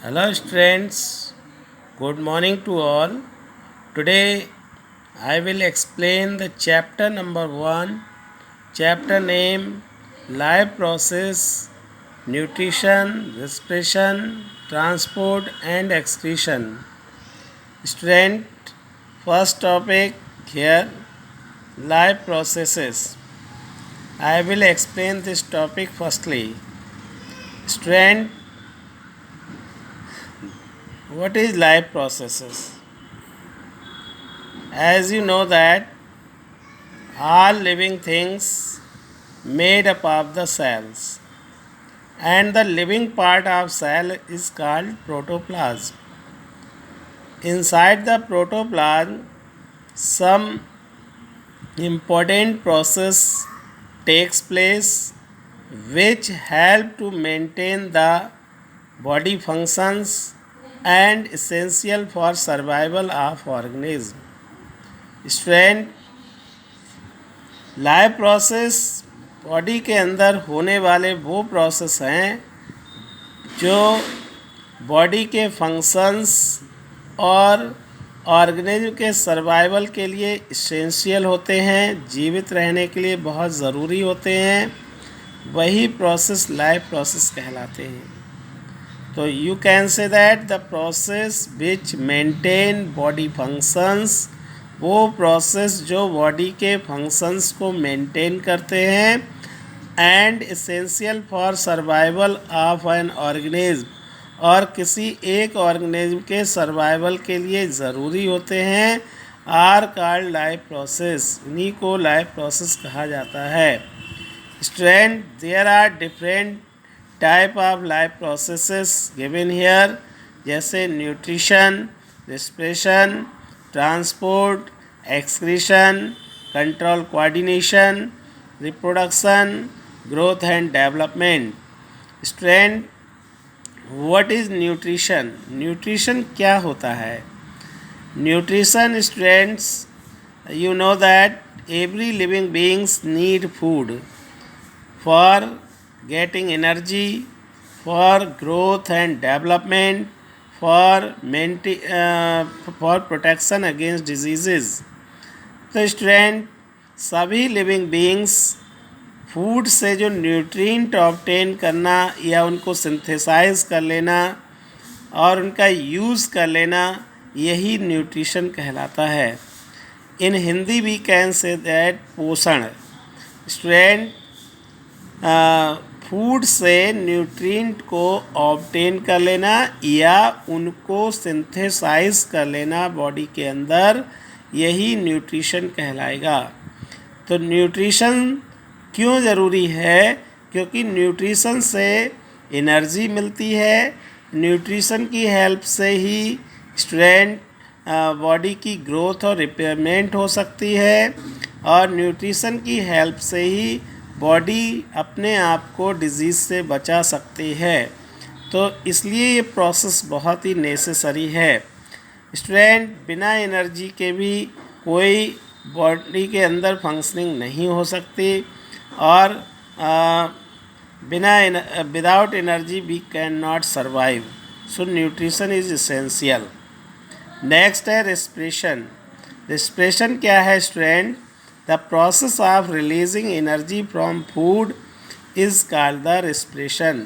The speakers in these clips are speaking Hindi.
Hello students, good morning to all. Today I will explain the chapter number 1, chapter name Life Process, Nutrition, Respiration, Transport and Excretion. Student, first topic here life processes. I will explain this topic firstly. Student, what is life processes? As you know that all living things made up of the cells, and the living part of cell is called protoplasm. Inside the protoplasm some important process takes place which help to maintain the body functions and essential for survival of organism. Strength life process body के अंदर होने वाले वो प्रोसेस हैं जो बॉडी के फंक्शंस और ऑर्गेनिज्म के सर्वाइवल के लिए इसेंशियल होते हैं, जीवित रहने के लिए बहुत ज़रूरी होते हैं, वही प्रोसेस लाइफ प्रोसेस कहलाते हैं. तो you can say that the process which maintain body functions, वो प्रोसेस जो बॉडी के फंक्शंस को मेंटेन करते हैं, and essential for survival of an organism, और किसी एक ऑर्गेनिज्म के सर्वाइवल के लिए ज़रूरी होते हैं, आर कॉल्ड लाइफ प्रोसेस. इन्हीं को लाइफ प्रोसेस कहा जाता है. Student, there are different type of life processes given here, जैसे nutrition, respiration, transport, excretion, control coordination, reproduction, growth and development. Student, what is nutrition? Nutrition क्या होता है? Nutrition, students, you know that every living beings need food for getting energy, for growth and development, for protection against diseases. तो स्टूडेंट, सभी लिविंग बीइंग्स फूड से जो न्यूट्रिएंट ऑब्टेन करना या उनको सिंथेसाइज कर लेना और उनका यूज़ कर लेना, यही न्यूट्रिशन कहलाता है. In Hindi we can say that पोषण. स्टूडेंट, फूड से न्यूट्रिएंट को ऑब्टेन कर लेना या उनको सिंथेसाइज कर लेना बॉडी के अंदर, यही न्यूट्रिशन कहलाएगा. तो न्यूट्रिशन क्यों ज़रूरी है? क्योंकि न्यूट्रिशन से एनर्जी मिलती है. न्यूट्रिशन की हेल्प से ही स्टूडेंट बॉडी की ग्रोथ और रिपेयरमेंट हो सकती है, और न्यूट्रिशन की हेल्प से ही बॉडी अपने आप को डिजीज़ से बचा सकती है. तो इसलिए ये प्रोसेस बहुत ही नेसेसरी है. स्टूडेंट, बिना एनर्जी के भी कोई बॉडी के अंदर फंक्शनिंग नहीं हो सकती, और without energy we can not survive. So nutrition is essential. Next है रेस्पिरेशन. रेस्पिरेशन क्या है student? The process of releasing energy from food is called the respiration.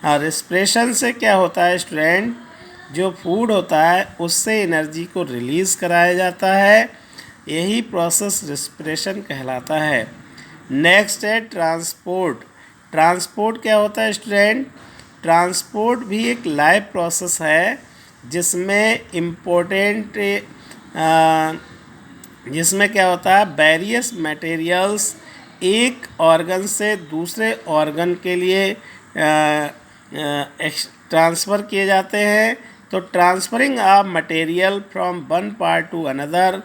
Respiration से क्या होता है स्टूडेंट? जो फूड होता है उससे एनर्जी को रिलीज़ कराया जाता है, यही प्रोसेस रेस्पिरेशन कहलाता है. नेक्स्ट है ट्रांसपोर्ट. ट्रांसपोर्ट क्या होता है स्टूडेंट? ट्रांसपोर्ट भी एक लाइफ प्रोसेस है जिसमें जिसमें क्या होता है, वेरियस मटेरियल्स एक ऑर्गन से दूसरे ऑर्गन के लिए ट्रांसफ़र किए जाते हैं. तो transferring of material from one part to another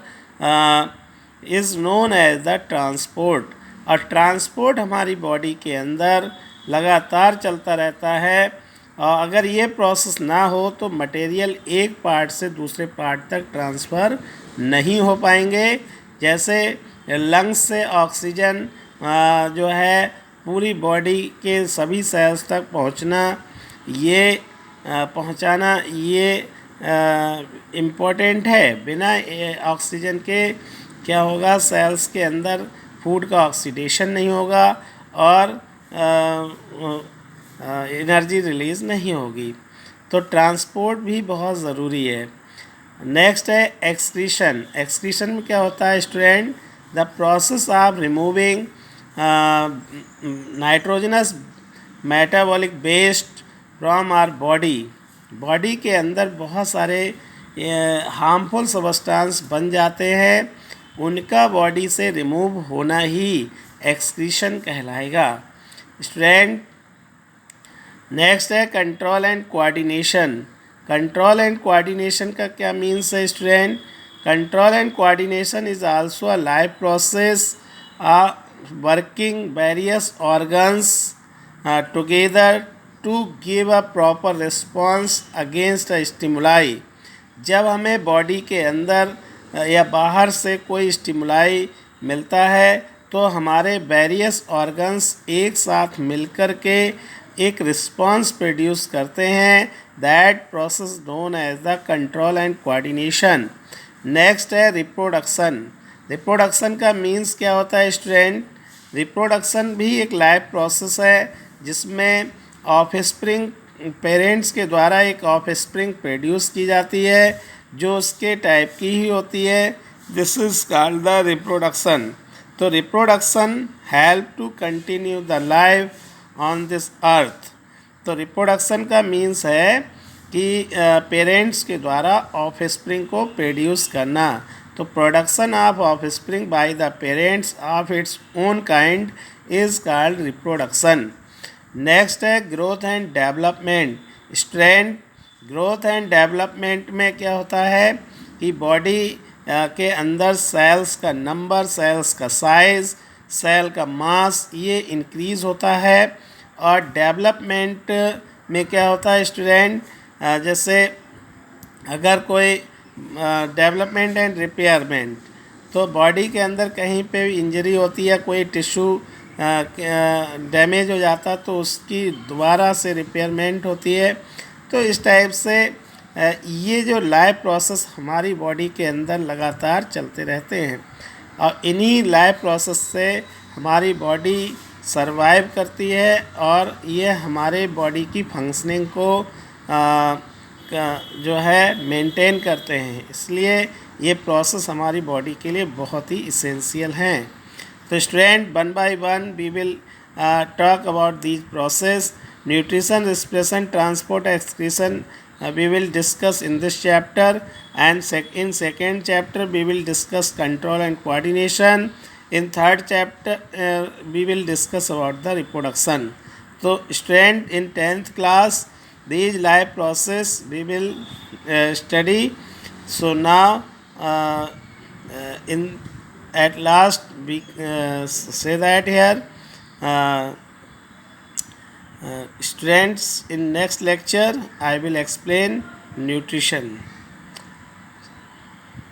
is known as the transport. और ट्रांसपोर्ट हमारी बॉडी के अंदर लगातार चलता रहता है, और अगर ये प्रोसेस ना हो तो मटेरियल एक पार्ट से दूसरे पार्ट तक ट्रांसफ़र नहीं हो पाएंगे. जैसे लंग्स से ऑक्सीजन जो है पूरी बॉडी के सभी सेल्स तक पहुंचना, ये पहुंचाना ये इम्पोर्टेंट है। बिना ऑक्सीजन के क्या होगा, सेल्स के अंदर फूड का ऑक्सीडेशन नहीं होगा और एनर्जी रिलीज़ नहीं होगी। तो ट्रांसपोर्ट भी बहुत ज़रूरी है। नेक्स्ट है एक्सक्रीशन। एक्सक्रीशन में क्या होता है student? The process of removing nitrogenous metabolic waste from our body. Body के अंदर बहुत सारे हार्मफुल सब्सटेंस बन जाते हैं, उनका बॉडी से रिमूव होना ही एक्सक्रीशन कहलाएगा स्टूडेंट। नेक्स्ट है control and coordination. Control and coordination का क्या मीन्स है student? Control and coordination is also a life process working various organs together to give a proper response against a stimuli. जब हमें बॉडी के अंदर या बाहर से कोई स्टिमुलाई मिलता है तो हमारे वेरियस ऑर्गन्स एक साथ मिलकर के एक रिस्पॉन्स प्रोड्यूस करते हैं। That process known as the control and coordination. Next है रिप्रोडक्शन। रिप्रोडक्शन का मीन्स क्या होता है स्टूडेंट? रिप्रोडक्शन भी एक लाइफ प्रोसेस है जिसमें ऑफस्प्रिंग पेरेंट्स के द्वारा एक ऑफस्प्रिंग प्रोड्यूस की जाती है जो उसके टाइप की ही होती है। This is called the reproduction. तो reproduction help to continue the life on this earth. तो रिप्रोडक्शन का मीन्स है कि पेरेंट्स के द्वारा ऑफस्प्रिंग को प्रोड्यूस करना। तो production of offspring by the parents of its own kind is called reproduction. Next है growth and development. Strength growth and development में क्या होता है कि बॉडी के अंदर सेल्स का नंबर, सेल्स का साइज़, सेल का मास ये इंक्रीज़ होता है। और डेवलपमेंट में क्या होता है स्टूडेंट? जैसे अगर कोई डेवलपमेंट एंड रिपेयरमेंट, तो बॉडी के अंदर कहीं पे इंजरी होती है, कोई टिश्यू डैमेज हो जाता तो उसकी दोबारा से रिपेयरमेंट होती है। तो इस टाइप से ये जो लाइफ प्रोसेस हमारी बॉडी के अंदर लगातार चलते रहते हैं और इन्हीं लाइफ प्रोसेस से हमारी बॉडी सरवाइव करती है और ये हमारे बॉडी की फंक्शनिंग को जो है मेंटेन करते हैं। इसलिए ये प्रोसेस हमारी बॉडी के लिए बहुत ही इसेंशियल हैं। तो student one by one we will talk about these process. Nutrition, respiration, transport, excretion we will discuss in this chapter, and in second chapter we will discuss control and coordination. In third chapter we will discuss about the reproduction. So student in 10th class these life process we will study. So now in at last we say that here students, in next lecture I will explain nutrition.